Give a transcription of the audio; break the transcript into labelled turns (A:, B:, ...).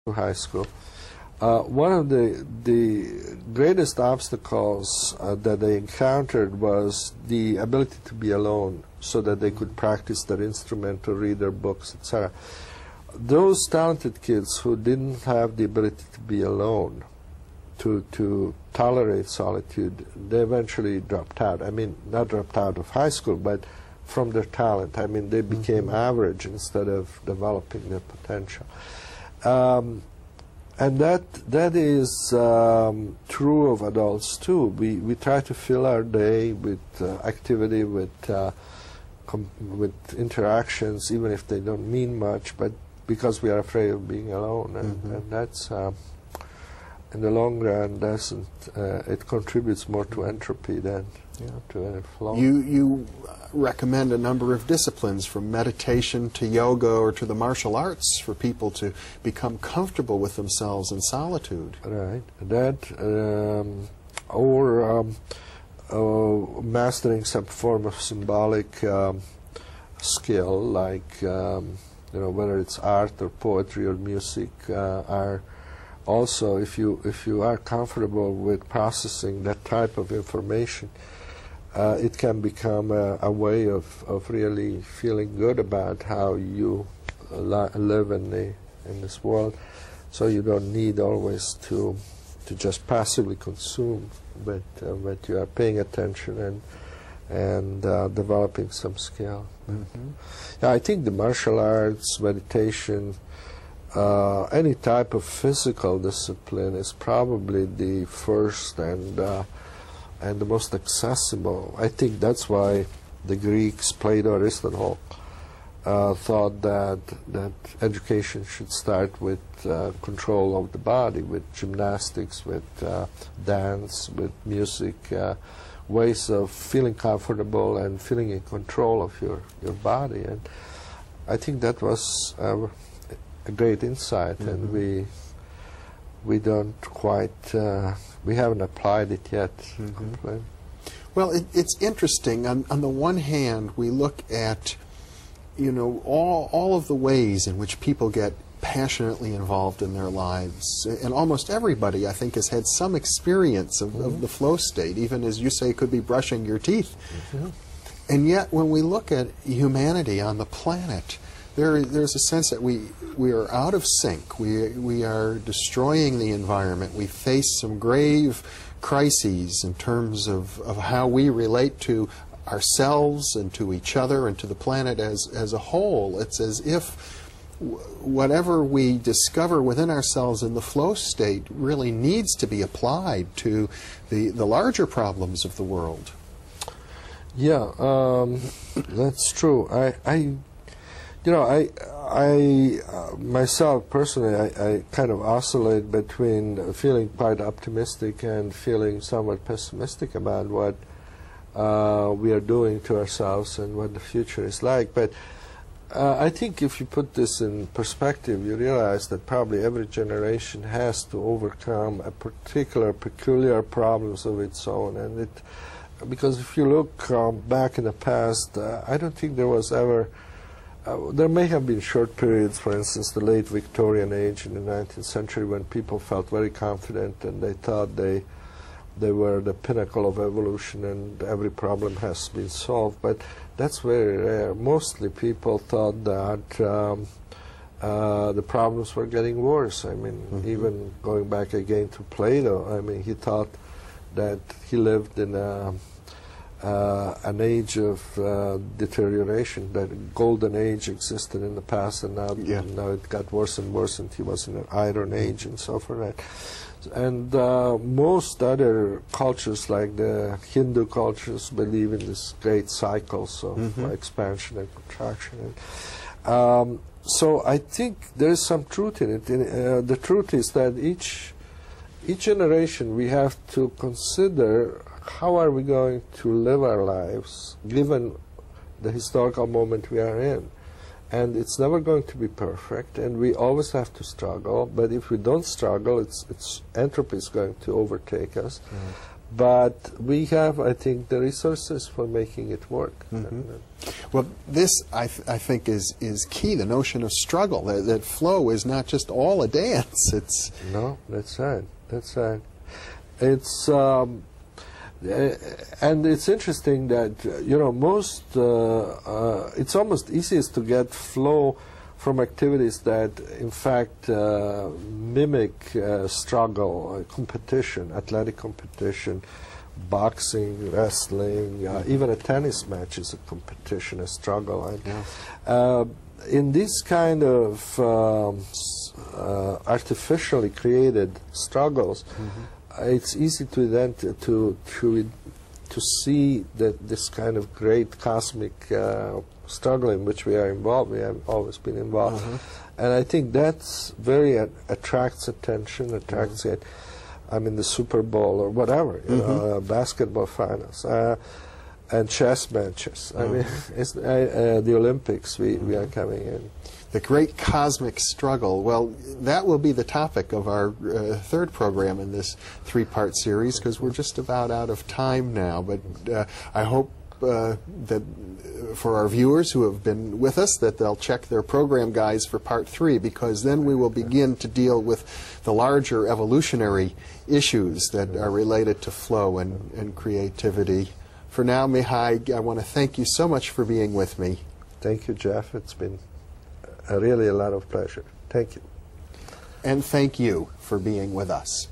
A: to high school. One of the greatest obstacles that they encountered was the ability to be alone, so that they could practice their instrument or read their books, etc. Those talented kids who didn't have the ability to be alone, to tolerate solitude, they eventually dropped out. I mean, not dropped out of high school, but from their talent. I mean, they became average instead of developing their potential. And that is true of adults too. We try to fill our day with activity, with interactions, even if they don't mean much, but because we are afraid of being alone, and that's in the long run doesn't it contributes more to entropy than to any flow.
B: You recommend a number of disciplines, from meditation to yoga or to the martial arts, for people to become comfortable with themselves in solitude.
A: Right. That or mastering some form of symbolic skill, like whether it's art or poetry or music, are also, if you are comfortable with processing that type of information, it can become a way of really feeling good about how you live in this world. So you don't need always to just passively consume, but you are paying attention and developing some skill. Yeah, I think the martial arts, meditation, any type of physical discipline is probably the first and the most accessible. I think that's why the Greeks, Plato, Aristotle, thought that education should start with control of the body, with gymnastics, with dance, with music, ways of feeling comfortable and feeling in control of your body. And I think that was a great insight, and we don't quite we haven't applied it yet.
B: Well, it's interesting. On the one hand, we look at all of the ways in which people get passionately involved in their lives, and almost everybody, I think, has had some experience of the flow state, even, as you say, could be brushing your teeth. And yet, when we look at humanity on the planet, there's a sense that we are out of sync. We are destroying the environment. We face some grave crises in terms of how we relate to ourselves and to each other and to the planet as a whole. It's as if whatever we discover within ourselves in the flow state really needs to be applied to the larger problems of the world.
A: Yeah, that's true. I myself personally, I kind of oscillate between feeling quite optimistic and feeling somewhat pessimistic about what we are doing to ourselves and what the future is like. But I think if you put this in perspective, you realize that probably every generation has to overcome a particular, peculiar problems of its own. And because if you look back in the past, I don't think there was ever there may have been short periods, for instance, the late Victorian age in the 19th century, when people felt very confident and they thought they were the pinnacle of evolution and every problem has been solved. But that's very rare. Mostly people thought that the problems were getting worse. I mean, even going back again to Plato, I mean, he thought that he lived in an age of deterioration, that golden age existed in the past, and now it got worse and worse, and he was in an iron age and so forth. And most other cultures, like the Hindu cultures, believe in this great cycles of expansion and contraction. And, so I think there is some truth in it. The truth is that each generation we have to consider how are we going to live our lives given the historical moment we are in. And it's never going to be perfect, and we always have to struggle. But if we don't struggle, entropy is going to overtake us. but we have, I think, the resources for making it work.
B: Well, this, I think, is key, the notion of struggle, that flow is not just all a dance. It's
A: No, that's right. That's right. It's and it's interesting that most it's almost easiest to get flow from activities that in fact mimic struggle, competition, athletic competition, boxing, wrestling, even a tennis match is a competition, a struggle. And, in this kind of artificially created struggles, it's easy to see that this kind of great cosmic struggle in which we are involved. We have always been involved, and I think that's very attracts attention. Attracts it. I mean, the Super Bowl or whatever, basketball finals and chess matches. I mean, it's, the Olympics. We are coming in.
B: The great cosmic struggle. Well, that will be the topic of our third program in this three-part series, because we're just about out of time now. But I hope that for our viewers who have been with us, that they'll check their program guides for part 3, because then we will begin to deal with the larger evolutionary issues that are related to flow and creativity. For now, Mihaly, I want to thank you so much for being with me.
A: Thank you, Jeff. It's been really a lot of pleasure. Thank you.
B: And thank you for being with us.